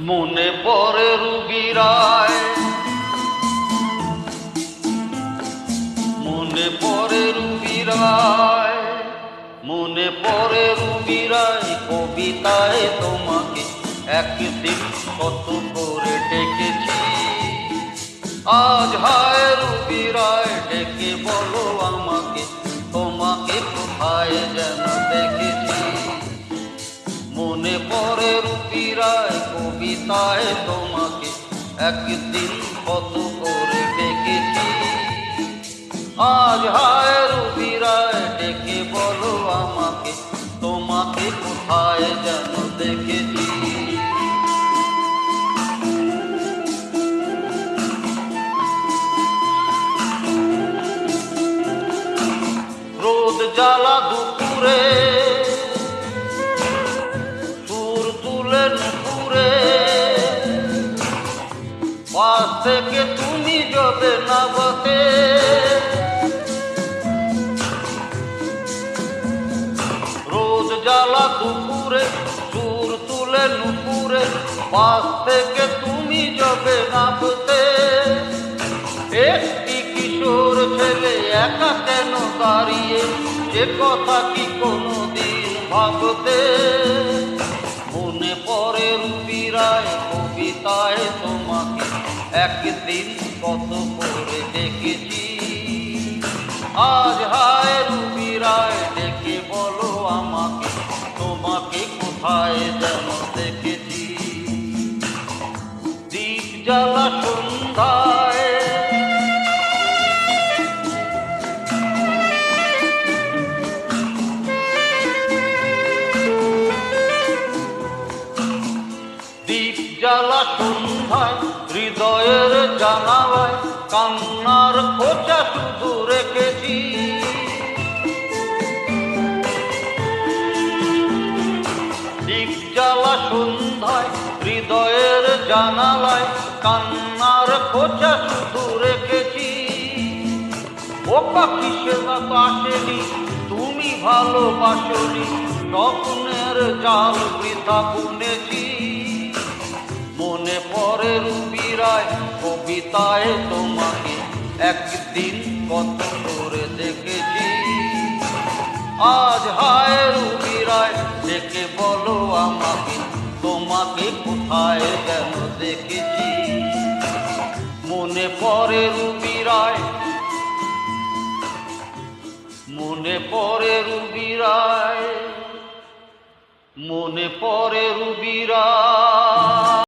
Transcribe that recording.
মনে পড়ে রুবি রায়, মনে পড়ে রুবি রায়, মনে পড়ে রুবি রায়। কবিতায় তোমাকে একদিন কত করে ডেকেছি, আজ হায় রুবি রায় ডেকে বলো আমাকে, তোমাকে কোথায় যেন দেখেছি। মনে পড়ে রুবি রায়, কবিতায় তোমাকে একদিন কত করে ডেকেছি, আজ হায় রুবি রায় ডেকে বলো আমাকে, তোমাকে কোথায় যেন দেখেছি। রোদ জ্বালা দুপুরে সুর তুলে নুপুরে, পাশ থেকে তুমি যাবে না বসে। রোদ জ্বালা দুপুরে সুর তুলে নুপুরে, পাশ থেকে তুমি যাবে না বসে। একটি কিশোর ছেলে একা কেন দাঁড়িয়ে, সে কথা কি কোনোদিন ভাবতে। মনে পড়ে রুবি রায়, কবিতায় তোমাকে একদিন কত করে ডেকেছি, আজ হায় রুবি রায় ডেকে বলো আমাকে, তোমাকে কোথায় যেন দেখেছি। দীপ জ্বালা সন্ধ্যায়, দীপ জ্বালা সন্ধ্যায় হৃদয়ের জানালায় কান্নার খোঁচা শুধু রেখেছি। দীপ জ্বালা সন্ধ্যায় হৃদয়ের জানালায় কান্নার খোঁচা শুধু রেখেছি। ও পাখি সেবা তো আসেনি, তুমি ভালোবাসনি, স্বপ্নের জাল বৃথা বুনেছি। মনে পড়ে রুবি রায়, কবিতায় তোমাকে একদিন কত করে দেখেছি, আজ হায় রুবি রায় ডেকে বলো আমাকে, তোমাকে কোথায় যেন দেখেছি। মনে পড়ে রুবি রায়, মনে পড়ে রুবি রায়, মনে পড়ে রুবি রায়।